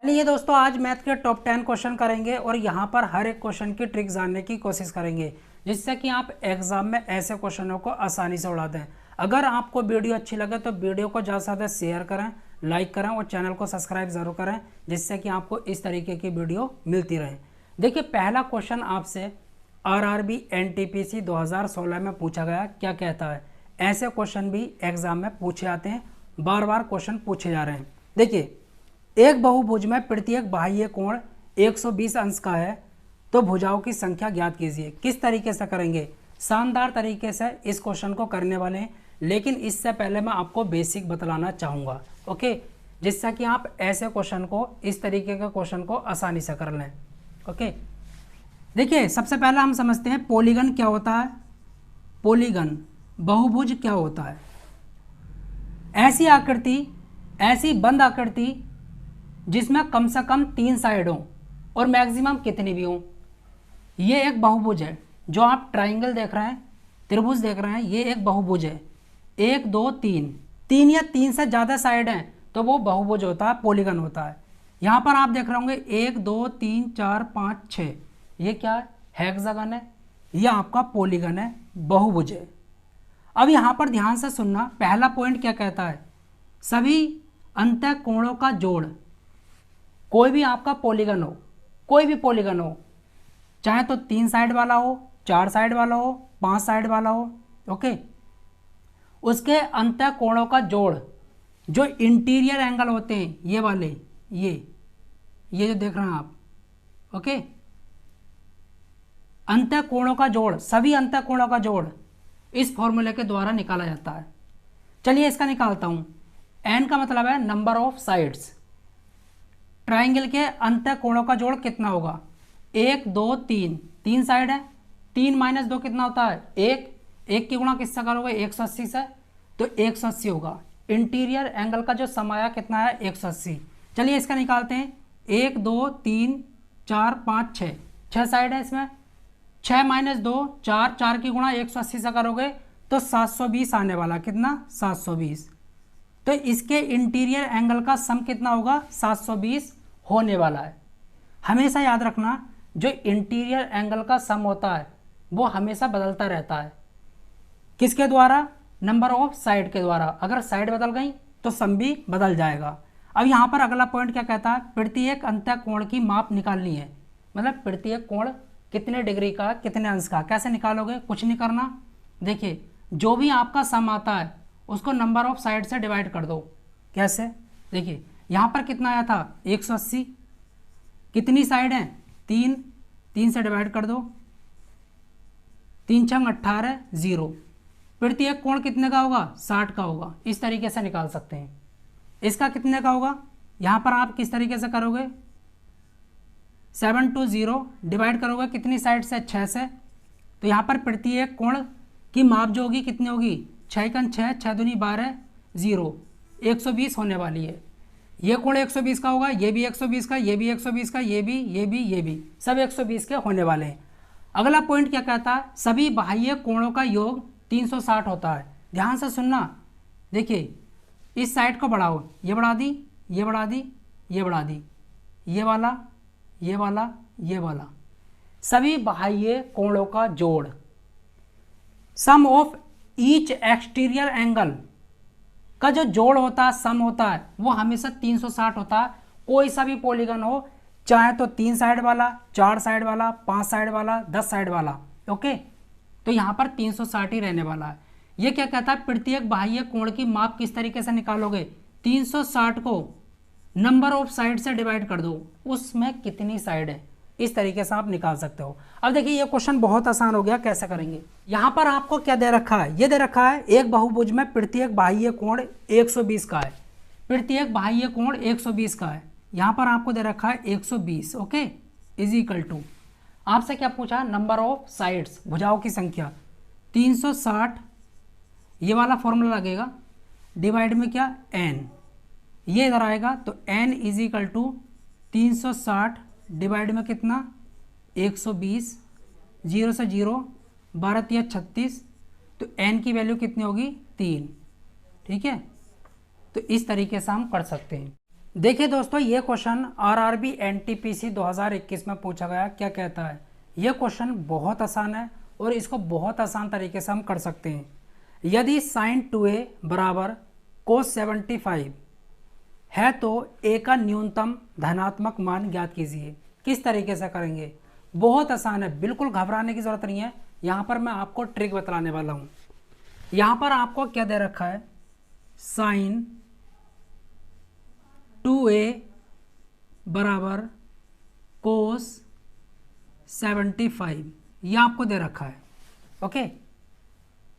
चलिए दोस्तों, आज मैथ के टॉप 10 क्वेश्चन करेंगे और यहाँ पर हर एक क्वेश्चन की ट्रिक जानने की कोशिश करेंगे जिससे कि आप एग्जाम में ऐसे क्वेश्चनों को आसानी से उड़ा दें। अगर आपको वीडियो अच्छी लगे तो वीडियो को ज़्यादा से ज़्यादा शेयर करें, लाइक करें और चैनल को सब्सक्राइब ज़रूर करें जिससे कि आपको इस तरीके की वीडियो मिलती रहे। देखिए, पहला क्वेश्चन आपसे RRB NTPC 2016 में पूछा गया। क्या कहता है? ऐसे क्वेश्चन भी एग्जाम में पूछे आते हैं, बार बार क्वेश्चन पूछे जा रहे हैं। देखिए, एक बहुभुज में प्रत्येक बाह्य कोण 120 अंश का है तो भुजाओं की संख्या ज्ञात कीजिए। किस तरीके से करेंगे? शानदार तरीके से इस क्वेश्चन को करने वाले हैं, लेकिन इससे पहले मैं आपको बेसिक बतलाना चाहूँगा, ओके, जिससे कि आप ऐसे क्वेश्चन को, इस तरीके के क्वेश्चन को आसानी से कर लें। ओके, देखिए, सबसे पहले हम समझते हैं पॉलीगन क्या होता है। पॉलीगन, बहुभुज क्या होता है? ऐसी आकृति, ऐसी बंद आकृति जिसमें कम से कम 3 साइड हों और मैक्सिमम कितनी भी हों। ये एक बहुभुज है। जो आप ट्राइंगल देख रहे हैं, त्रिभुज देख रहे हैं, ये एक बहुभुज है। 1 2 3, 3 या 3 से ज़्यादा साइड हैं तो वो बहुभुज होता है, पॉलीगन होता है। यहाँ पर आप देख रहे होंगे 1 2 3 4 5 6, ये क्या है? हेक्सागन है। ये आपका पॉलीगन है, बहुभुज है। अब यहाँ पर ध्यान से सुनना, पहला पॉइंट क्या कहता है? सभी अंतःकोणों का जोड़। कोई भी आपका पॉलीगन हो, कोई भी पॉलीगन हो, चाहे तो 3 साइड वाला हो, 4 साइड वाला हो, 5 साइड वाला हो, ओके, उसके अंतःकोणों का जोड़, जो इंटीरियर एंगल होते हैं, ये वाले, ये जो देख रहे हैं आप, ओके, अंतःकोणों का जोड़, सभी अंतःकोणों का जोड़ इस फॉर्मूले के द्वारा निकाला जाता है। चलिए इसका निकालता हूं। n का मतलब है नंबर ऑफ साइड्स। ट्राइंगल के अंतःकोणों का जोड़ कितना होगा? 1 2 3, 3 साइड है, 3 - 2 कितना होता है? 1। 1 की गुणा किससे करोगे? 180 से, तो 180 होगा। इंटीरियर एंगल का जो समाया कितना है? 180। चलिए इसका निकालते हैं। 1 2 3 4 5 6, 6 साइड है इसमें। 6 - 2 4, 4 की गुणा 180 से करोगे तो 720 आने वाला। कितना? 720। तो इसके इंटीरियर एंगल का सम कितना होगा? 720 होने वाला है। हमेशा याद रखना, जो इंटीरियर एंगल का सम होता है वो हमेशा बदलता रहता है। किसके द्वारा? नंबर ऑफ साइड के द्वारा। अगर साइड बदल गई तो सम भी बदल जाएगा। अब यहाँ पर अगला पॉइंट क्या कहता है? प्रत्येक अंतःकोण की माप निकालनी है। मतलब प्रत्येक कोण कितने डिग्री का, कितने अंश का। कैसे निकालोगे? कुछ नहीं करना। देखिए, जो भी आपका सम आता है उसको नंबर ऑफ साइड से डिवाइड कर दो। कैसे? देखिए, यहाँ पर कितना आया था? 180। कितनी साइड है? 3, 3 से डिवाइड कर दो। 3 छंग 18, 0। प्रत्येक कोण कितने का होगा? 60 का होगा। इस तरीके से निकाल सकते हैं। इसका कितने का होगा? यहाँ पर आप किस तरीके से करोगे? 7 2 0 डिवाइड करोगे कितनी साइड से? 6 से। तो यहाँ पर प्रत्येक कोण की माप जो होगी कितनी होगी? 6 × 6, 6 दूनी 12, 0, 120 होने वाली है। ये कोण 120 का होगा, ये भी 120 का, ये भी 120 का, ये भी सब 120 के होने वाले हैं। अगला पॉइंट क्या कहता है? सभी बाह्य कोणों का योग 360 होता है। ध्यान से सुनना। देखिए, इस साइड को बढ़ाओ, ये बढ़ा दी, ये बढ़ा दी, ये बढ़ा दी, ये वाला, ये वाला, ये वाला, सभी बाह्य कोणों का जोड़, सम ऑफ ईच एक्सटीरियर एंगल का जो जोड़ होता है, सम होता है, वो हमेशा 360 होता है। कोई सा भी पॉलीगन हो, चाहे तो 3 साइड वाला, 4 साइड वाला, 5 साइड वाला, 10 साइड वाला, ओके, तो यहाँ पर 360 ही रहने वाला है। ये क्या कहता है? प्रत्येक बाह्य कोण की माप किस तरीके से निकालोगे? 360 को नंबर ऑफ साइड से डिवाइड कर दो, उसमें कितनी साइड है, इस तरीके से आप निकाल सकते हो। अब देखिए, ये क्वेश्चन बहुत आसान हो गया। कैसे करेंगे? यहाँ पर आपको क्या दे रखा है? ये दे रखा है एक बहुभुज में प्रत्येक बाह्य कोण 120 का है। प्रत्येक बाह्य कोण 120 का है। यहाँ पर आपको दे रखा है 120, ओके, इज इक्वल टू, आपसे क्या पूछा? नंबर ऑफ साइड्स, भुजाओं की संख्या। 360, ये वाला फॉर्मूला लगेगा, डिवाइड में क्या? n, ये इधर आएगा तो n is equal to 360 divide में कितना? 120, 0 से 0, 12 × 36, तो n की वैल्यू कितनी होगी? 3। ठीक है, तो इस तरीके से हम कर सकते हैं। देखिए दोस्तों, ये क्वेश्चन आरआरबी एनटीपीसी 2021 में पूछा गया। क्या कहता है? ये क्वेश्चन बहुत आसान है और इसको बहुत आसान तरीके से हम कर सकते हैं। यदि साइन 2a बराबर कोस 75 है तो a का न्यूनतम धनात्मक मान ज्ञात कीजिए। किस तरीके से करेंगे? बहुत आसान है, बिल्कुल घबराने की जरूरत नहीं है। यहाँ पर मैं आपको ट्रिक बतलाने वाला हूँ। यहाँ पर आपको क्या दे रखा है? साइन 2a बराबर कोस 75 ये आपको दे रखा है। ओके,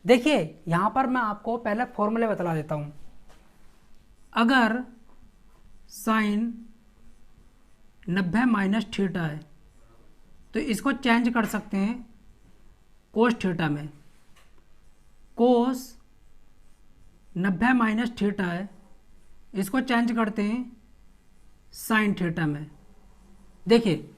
देखिए यहाँ पर मैं आपको पहले फॉर्मूले बतला देता हूँ। अगर साइन 90 माइनस थीटा है तो इसको चेंज कर सकते हैं कोस थीटा में। कोस 90 माइनस थीटा है, इसको चेंज करते हैं साइन थीटा में। देखिए,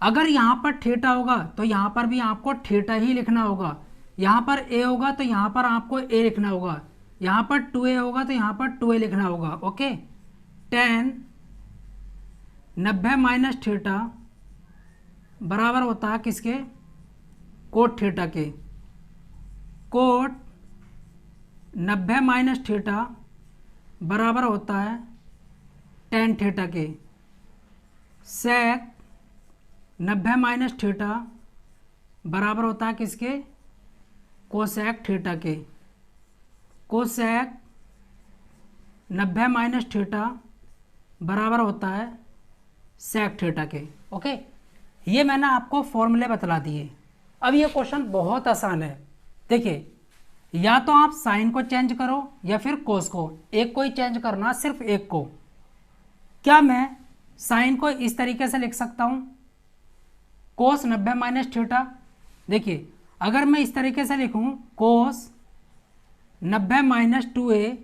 अगर यहाँ पर थीटा होगा तो यहाँ पर भी आपको थीटा ही लिखना होगा। यहाँ पर ए होगा तो यहाँ पर आपको ए लिखना होगा। यहाँ पर 2a होगा तो यहाँ पर 2a लिखना होगा। ओके, tan 90 माइनस थीटा बराबर होता है किसके? कोट थीटा के। कोट 90 माइनस थीटा बराबर होता है tan थीटा के। सेक 90 माइनस थीटा बराबर होता है किसके? कोसेक थीटा के। कोसेक 90 माइनस थीटा बराबर होता है सेक थीटा के। ओके, ये मैंने आपको फॉर्मूले बतला दिए। अब ये क्वेश्चन बहुत आसान है। देखिए, या तो आप साइन को चेंज करो या फिर कोस को, एक को ही चेंज करना, सिर्फ एक को। क्या मैं साइन को इस तरीके से लिख सकता हूं? कोस 90 माइनस थीटा। देखिए, अगर मैं इस तरीके से लिखूं कोस 90 माइनस 2a,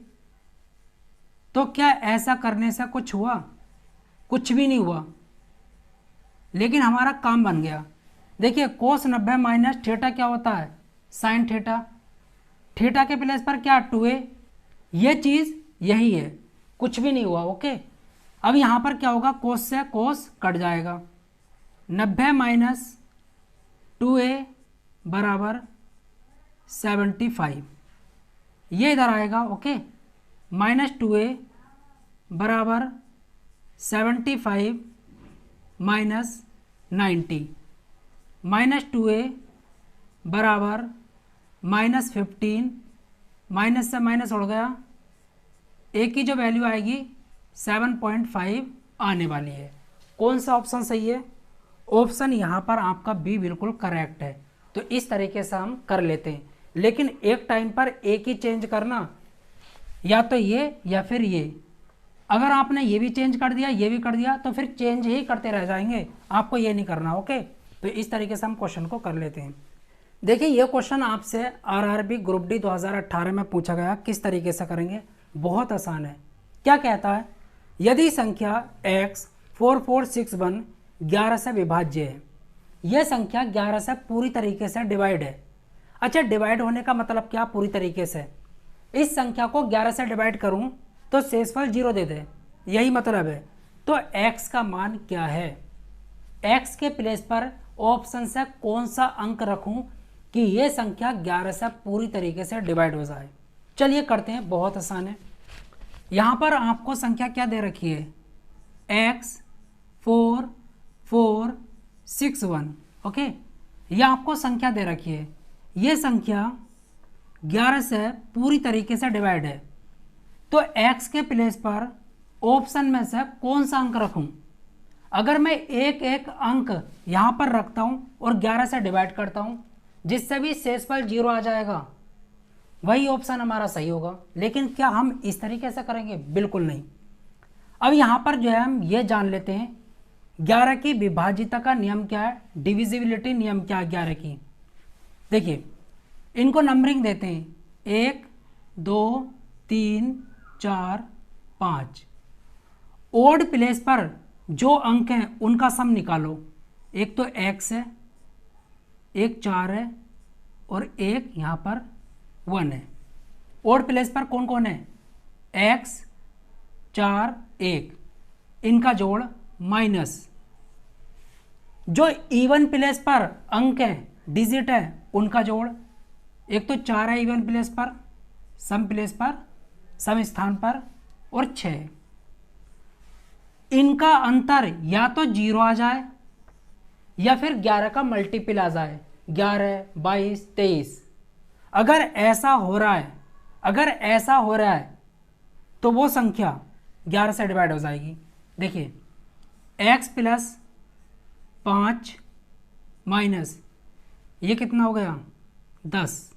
तो क्या ऐसा करने से कुछ हुआ? कुछ भी नहीं हुआ, लेकिन हमारा काम बन गया। देखिए, कोस 90 माइनस थीटा क्या होता है? Sine theta. थीटा के प्लेस पर क्या? 2a। ये चीज़ यही है, कुछ भी नहीं हुआ। ओके, अब यहाँ पर क्या होगा? कोस से कोस कट जाएगा। 90 माइनस 2a बराबर 75, ये इधर आएगा। ओके, माइनस 2a बराबर 75 माइनस 90, माइनस 2a बराबर माइनस 15, माइनस से माइनस उड़ गया, ए की जो वैल्यू आएगी 7.5 आने वाली है। कौन सा ऑप्शन सही है? ऑप्शन यहाँ पर आपका बी बिल्कुल करेक्ट है। तो इस तरीके से हम कर लेते हैं, लेकिन एक टाइम पर एक ही चेंज करना, या तो ये या फिर ये। अगर आपने ये भी चेंज कर दिया, ये भी कर दिया, तो फिर चेंज ही करते रह जाएंगे। आपको ये नहीं करना। ओके, तो इस तरीके से हम क्वेश्चन को कर लेते हैं। देखिए, ये क्वेश्चन आपसे आरआरबी ग्रुप डी 2018 में पूछा गया। किस तरीके से करेंगे? बहुत आसान है। क्या कहता है? यदि संख्या x 4461 11 से विभाज्य है, यह संख्या 11 से पूरी तरीके से डिवाइड है। अच्छा, डिवाइड होने का मतलब क्या? पूरी तरीके से। इस संख्या को 11 से डिवाइड करूं तो शेषफल 0 दे दे, यही मतलब है। तो x का मान क्या है? x के प्लेस पर ऑप्शन से कौन सा अंक रखूं कि यह संख्या 11 से पूरी तरीके से डिवाइड हो जाए? चलिए करते हैं, बहुत आसान है। यहाँ पर आपको संख्या क्या दे रखी है? x 4461। ओके, ये आपको संख्या दे रखी है। ये संख्या 11 से पूरी तरीके से डिवाइड है, तो x के प्लेस पर ऑप्शन में से कौन सा अंक रखूं? अगर मैं एक एक अंक यहाँ पर रखता हूँ और 11 से डिवाइड करता हूँ, जिससे भी शेषफल 0 आ जाएगा, वही ऑप्शन हमारा सही होगा। लेकिन क्या हम इस तरीके से करेंगे? बिल्कुल नहीं। अब यहाँ पर जो है हम ये जान लेते हैं 11 की विभाज्यता का नियम क्या है, डिविजिबिलिटी नियम क्या है 11 की। देखिए, इनको नंबरिंग देते हैं 1 2 3 4 5। ओड प्लेस पर जो अंक हैं उनका सम निकालो। एक तो x है, एक 4 है और एक यहाँ पर 1 है। ओड प्लेस पर कौन कौन है? x 4 1। इनका जोड़ माइनस जो इवन प्लेस पर अंक है, डिजिट है, उनका जोड़। एक तो 4 है इवन प्लेस पर, प्लेस पर, सम स्थान पर, और 6। इनका अंतर या तो 0 आ जाए या फिर 11 का मल्टीपल आ जाए, 11, 22, 23। अगर ऐसा हो रहा है, तो वो संख्या 11 से डिवाइड हो जाएगी। देखिए x प्लस 5 माइनस ये कितना हो गया 10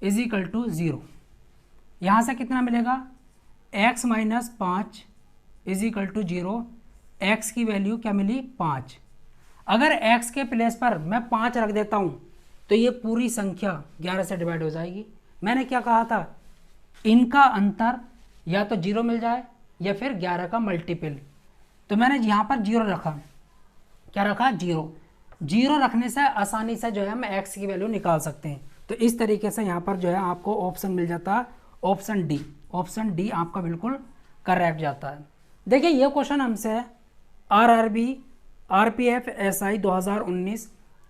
इज इक्वल टू 0। यहाँ से कितना मिलेगा x minus 5 is equal to 0। x की वैल्यू क्या मिली 5। अगर x के प्लेस पर मैं 5 रख देता हूँ तो ये पूरी संख्या 11 से डिवाइड हो जाएगी। मैंने क्या कहा था, इनका अंतर या तो 0 मिल जाए या फिर 11 का मल्टीपल। तो मैंने यहाँ पर 0 रखा, क्या रखा 0 रखने से आसानी से जो है हम x की वैल्यू निकाल सकते हैं। तो इस तरीके से यहाँ पर जो है आपको ऑप्शन मिल जाता है, ऑप्शन डी आपका बिल्कुल करेक्ट जाता है। देखिए ये क्वेश्चन हमसे RRB RPF SI 2019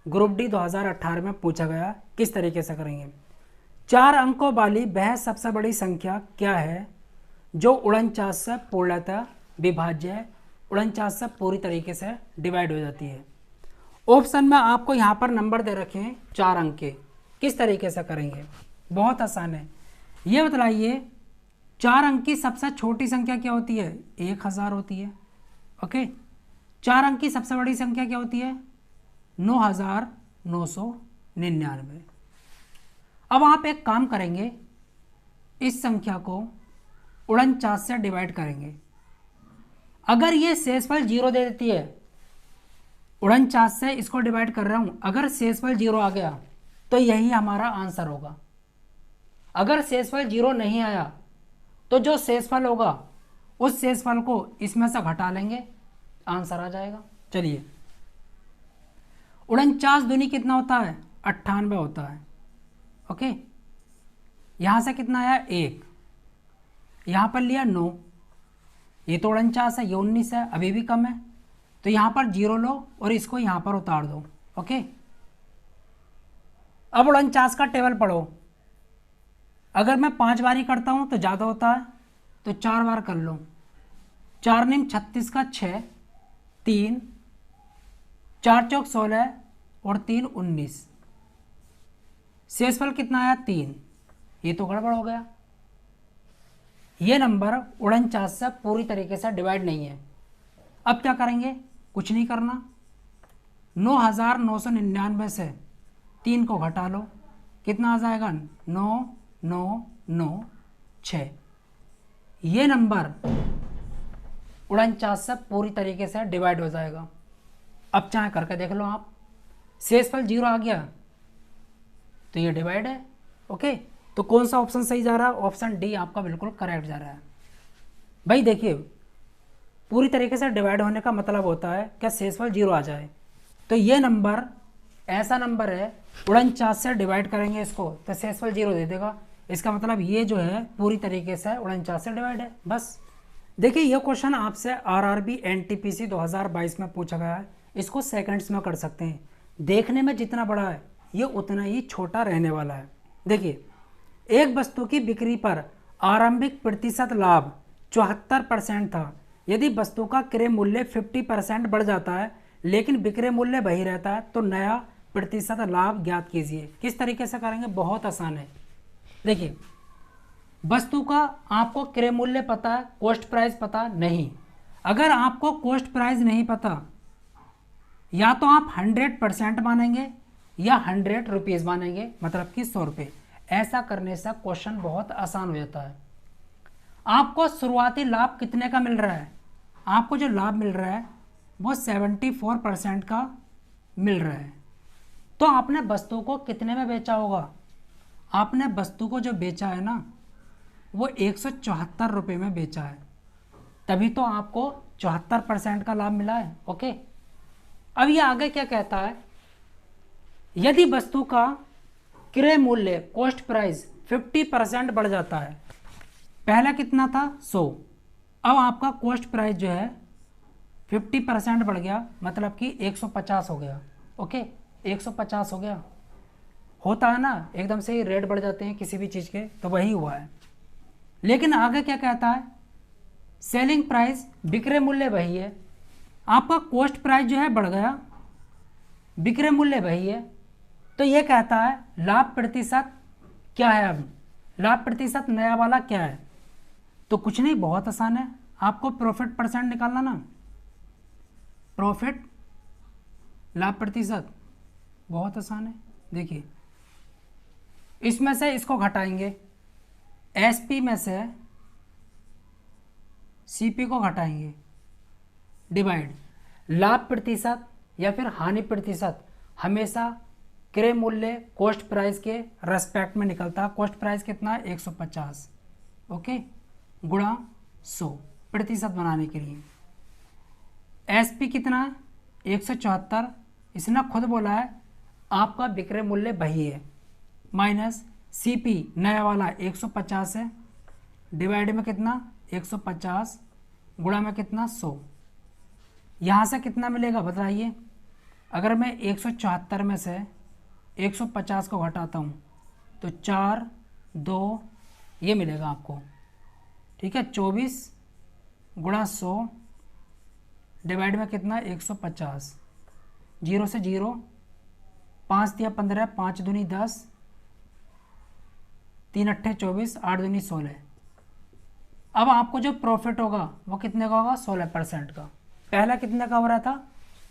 group D 2018 में पूछा गया। किस तरीके से करेंगे, 4 अंकों वाली वह सबसे बड़ी संख्या क्या है जो 49 से पूर्णतः विभाज्य है, 49 से पूरी तरीके से डिवाइड हो जाती है। ऑप्शन में आपको यहाँ पर नंबर दे रखे हैं 4 अंक के। किस तरीके से करेंगे, बहुत आसान है। ये बतलाइए 4 अंक की सबसे छोटी संख्या क्या होती है, 1000 होती है। ओके, 4 अंक की सबसे बड़ी संख्या क्या होती है, 9999। अब आप एक काम करेंगे, इस संख्या को 49 से डिवाइड करेंगे। अगर ये शेषफल 0 दे देती है, 49 से इसको डिवाइड कर रहा हूँ, अगर शेषफल 0 आ गया तो यही हमारा आंसर होगा। अगर शेषफल 0 नहीं आया तो जो शेषफल होगा उस शेषफल को इसमें से घटा लेंगे, आंसर आ जाएगा। चलिए 49 दूनी कितना होता है, 98 होता है। ओके, यहाँ से कितना आया 1, यहाँ पर लिया 9, ये तो 49 है, ये 19 है, अभी भी कम है, तो यहाँ पर 0 लो और इसको यहाँ पर उतार दो। ओके, अब 49 का टेबल पढ़ो। अगर मैं 5 बार ही करता हूँ तो ज़्यादा होता है, तो 4 बार कर लो। 4 निम 36 का 6, 3, 4 चौक 16 और 3 19। शेषफल कितना आया 3, ये तो गड़बड़ हो गया। ये नंबर 49 से पूरी तरीके से डिवाइड नहीं है। अब क्या करेंगे, कुछ नहीं करना, 9999 से 3 को घटा लो, कितना आ जाएगा 9996। ये नंबर 49 से पूरी तरीके से डिवाइड हो जाएगा। अब चाहे करके देख लो आप, शेषफल 0 आ गया तो ये डिवाइड है। ओके, तो कौन सा ऑप्शन सही जा रहा है, ऑप्शन डी आपका बिल्कुल करेक्ट जा रहा है। भाई देखिए, पूरी तरीके से डिवाइड होने का मतलब होता है कि शेषफल 0 आ जाए। तो ये नंबर ऐसा नंबर है, 49 से डिवाइड करेंगे इसको तो शेषफल 0 दे देगा। इसका मतलब ये जो है पूरी तरीके से 49 से डिवाइड है, बस। देखिए ये क्वेश्चन आपसे RRB NTPC 2022 में पूछा गया है। इसको सेकंड्स में कर सकते हैं। देखने में जितना बड़ा है ये उतना ही छोटा रहने वाला है। देखिए, एक वस्तु की बिक्री पर आरंभिक प्रतिशत लाभ 74% था। यदि वस्तु का क्रय मूल्य 50% बढ़ जाता है लेकिन विक्रय मूल्य वही रहता है तो नया प्रतिशत लाभ ज्ञात कीजिए। किस तरीके से करेंगे, बहुत आसान है। देखिए, वस्तु का आपको क्रय मूल्य पता है, कॉस्ट प्राइस पता नहीं। अगर आपको कॉस्ट प्राइस नहीं पता, या तो आप 100% मानेंगे या 100 रुपीज़ मानेंगे, मतलब कि 100 रुपये। ऐसा करने से क्वेश्चन बहुत आसान हो जाता है। आपको शुरुआती लाभ कितने का मिल रहा है, आपको जो लाभ मिल रहा है वो 74% का मिल रहा है। तो आपने वस्तु को कितने में बेचा होगा, आपने वस्तु को जो बेचा है ना वो 174 रुपये में बेचा है, तभी तो आपको 74% का लाभ मिला है। ओके, अब ये आगे क्या कहता है, यदि वस्तु का क्रय मूल्य कॉस्ट प्राइस 50% बढ़ जाता है, पहला कितना था 100, अब आपका कॉस्ट प्राइस जो है 50% बढ़ गया मतलब कि 150 हो गया। ओके, 150 हो गया। होता है ना, एकदम से ही रेट बढ़ जाते हैं किसी भी चीज़ के, तो वही हुआ है। लेकिन आगे क्या कहता है, सेलिंग प्राइस, विक्रय मूल्य वही है, आपका कॉस्ट प्राइस जो है बढ़ गया, विक्रय मूल्य वही है। तो ये कहता है लाभ प्रतिशत क्या है। अब लाभ प्रतिशत नया वाला क्या है, तो कुछ नहीं, बहुत आसान है, आपको प्रॉफिट परसेंट निकालना ना, प्रॉफिट लाभ प्रतिशत, बहुत आसान है। देखिए इसमें से इसको घटाएंगे, एसपी में से सीपी को घटाएंगे, डिवाइड लाभ प्रतिशत या फिर हानि प्रतिशत हमेशा क्रय मूल्य कॉस्ट प्राइस के रेस्पेक्ट में निकलता है। कॉस्ट प्राइस कितना है 150, ओके, गुणा 100 प्रतिशत बनाने के लिए। एसपी कितना है 174, इसने खुद बोला है आपका विक्रय मूल्य वही है, माइनस सीपी नया वाला 150 है, डिवाइड में कितना 150, गुणा में कितना 100। यहाँ से कितना मिलेगा बताइए, अगर मैं 174 में से 150 को घटाता हूँ तो 4 2 ये मिलेगा आपको, ठीक है, 24 गुणा 100 डिवाइड में कितना 150, 0 से 0, 5 दिया 15, 5 दूनी 10, 3 अट्ठे 24, 8 दूनी 16। अब आपको जो प्रॉफिट होगा वो कितने का होगा 16% का, पहला कितने का हो रहा था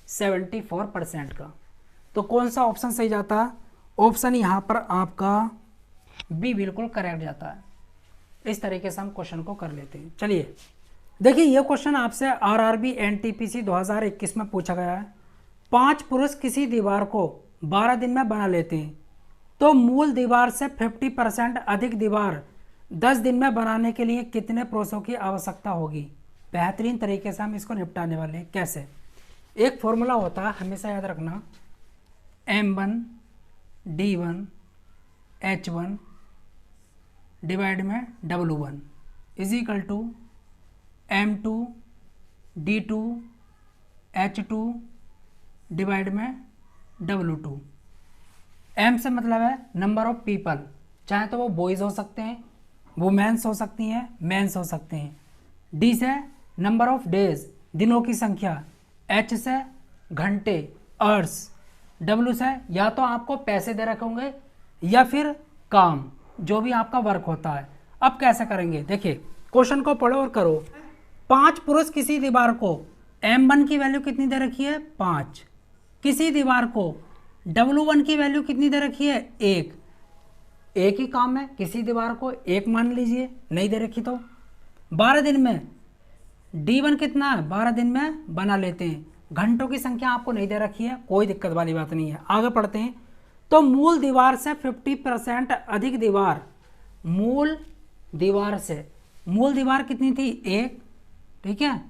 74% का। तो कौन सा ऑप्शन सही जाता है, ऑप्शन यहाँ पर आपका बी बिल्कुल करेक्ट जाता है। इस तरीके से हम क्वेश्चन को कर लेते हैं। चलिए देखिए ये क्वेश्चन आपसे आरआरबी एनटीपीसी 2021 में पूछा गया है। 5 पुरुष किसी दीवार को 12 दिन में बना लेते हैं तो मूल दीवार से 50% अधिक दीवार 10 दिन में बनाने के लिए कितने पुरुषों की आवश्यकता होगी। बेहतरीन तरीके से हम इसको निपटाने वाले हैं। कैसे, एक फॉर्मूला होता है हमेशा याद रखना, M1 D1 H1 डिवाइड में W1 is equal to M2 D2 H2 divide में W2। M से मतलब है नंबर ऑफ पीपल, चाहे तो वो बॉयज़ हो सकते हैं, वुमेन्स हो सकती हैं, मेंस हो सकते हैं। D से नंबर ऑफ डेज, दिनों की संख्या। H से घंटे, आवर्स। W से या तो आपको पैसे दे रखे होंगे या फिर काम, जो भी आपका वर्क होता है। अब कैसे करेंगे, देखिए क्वेश्चन को पढ़ो और करो। 5 पुरुष किसी दीवार को, M1 की वैल्यू कितनी दे रखी है 5, किसी दीवार को W1 की वैल्यू कितनी दे रखी है 1। एक ही काम है, किसी दीवार को 1 मान लीजिए, नहीं दे रखी तो 12 दिन में। D1 कितना है 12 दिन में बना लेते हैं। घंटों की संख्या आपको नहीं दे रखी है, कोई दिक्कत वाली बात नहीं है। आगे पढ़ते हैं। तो मूल दीवार से 50% अधिक दीवार, मूल दीवार से, मूल दीवार कितनी थी 1, ठीक है,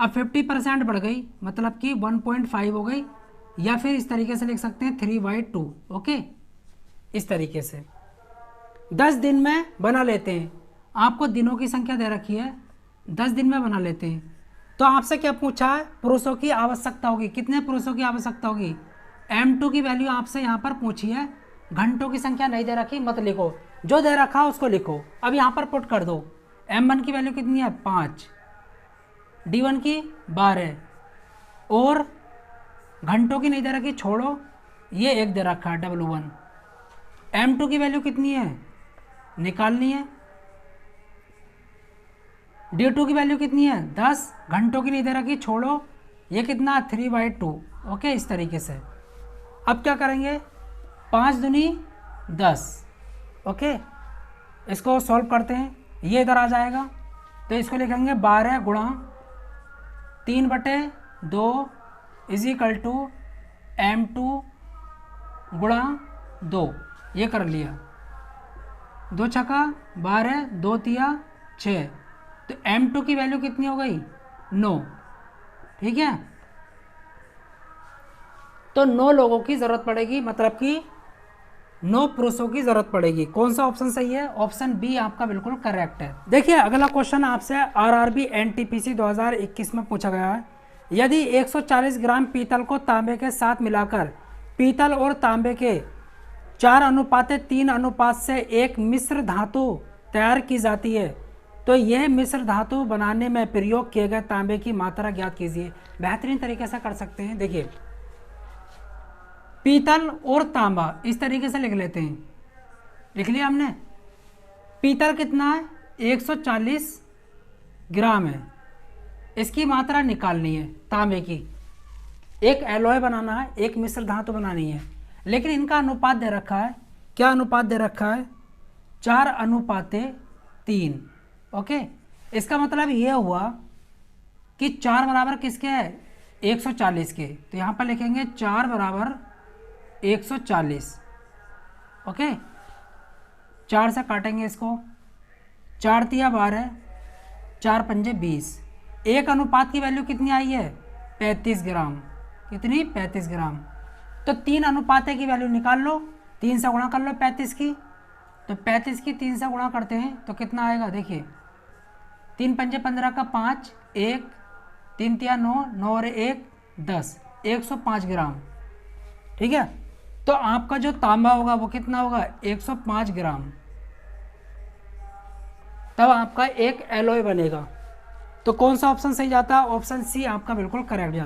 अब 50% बढ़ गई मतलब कि 1.5 हो गई, या फिर इस तरीके से लिख सकते हैं 3/2। ओके, इस तरीके से 10 दिन में बना लेते हैं। आपको दिनों की संख्या दे रखी है, 10 दिन में बना लेते हैं। तो आपसे क्या पूछा है, पुरुषों की आवश्यकता होगी, कितने पुरुषों की आवश्यकता होगी। M2 की वैल्यू आपसे यहाँ पर पूछी है, घंटों की संख्या नहीं दे रखी, मत लिखो, जो दे रखा उसको लिखो। अब यहाँ पर पुट कर दो। M1 की वैल्यू कितनी है 5, D1 की 12, और घंटों की नहीं दे रखी, छोड़ो, ये 1 दे रखा है W1। M2 की वैल्यू कितनी है निकालनी है। D2 की वैल्यू कितनी है 10, घंटों की नहीं दे रखी, छोड़ो, ये कितना 3/2। ओके, इस तरीके से अब क्या करेंगे, 5 दूनी 10। ओके, इसको सॉल्व करते हैं, ये इधर आ जाएगा तो इसको लिखेंगे 12 गुणा 3/2 इज इक्वल टू M2 गुणा 2। ये कर लिया, 2 छक्का 12, 2 तिया 6, तो M2 की वैल्यू कितनी हो गई 9, ठीक है। तो 9 लोगों की ज़रूरत पड़ेगी, मतलब कि 9 पुरुषों की ज़रूरत पड़ेगी। कौन सा ऑप्शन सही है, ऑप्शन बी आपका बिल्कुल करेक्ट है। देखिए अगला क्वेश्चन आपसे आरआरबी एनटीपीसी 2021 में पूछा गया है। यदि 140 ग्राम पीतल को तांबे के साथ मिलाकर पीतल और तांबे के 4:3 से एक मिश्र धातु तैयार की जाती है तो यह मिश्र धातु बनाने में प्रयोग किए गए तांबे की मात्रा ज्ञात कीजिए। बेहतरीन तरीके से कर सकते हैं। देखिए, पीतल और तांबा इस तरीके से लिख लेते हैं। लिख लिया हमने। पीतल कितना है? 140 ग्राम है। इसकी मात्रा निकालनी है तांबे की। एक एलॉय बनाना है, एक मिश्र धातु बनानी है, लेकिन इनका अनुपात दे रखा है। क्या अनुपात दे रखा है? 4:3। ओके, इसका मतलब ये हुआ कि 4 बराबर किसके है? 140 के। तो यहाँ पर लिखेंगे 4 बराबर 140। ओके, 4 से काटेंगे इसको। 4 तिया 12, 4 पंजे 20। एक अनुपात की वैल्यू कितनी आई है? 35 ग्राम। कितनी? 35 ग्राम। तो 3 अनुपात की वैल्यू निकाल लो, 3 से गुणा कर लो 35 की। तो 35 की 3 से गुणा करते हैं तो कितना आएगा? देखिए, 3 पंजे 15 का 5, 1, 3 तिया 9, 9 और 1 10, 105 ग्राम। ठीक है, तो आपका जो तांबा होगा वो कितना होगा? 105 ग्राम। तब आपका एक एलॉय बनेगा। तो कौन सा ऑप्शन सही जाता है? ऑप्शन सी आपका बिल्कुल करेक्ट जाता है।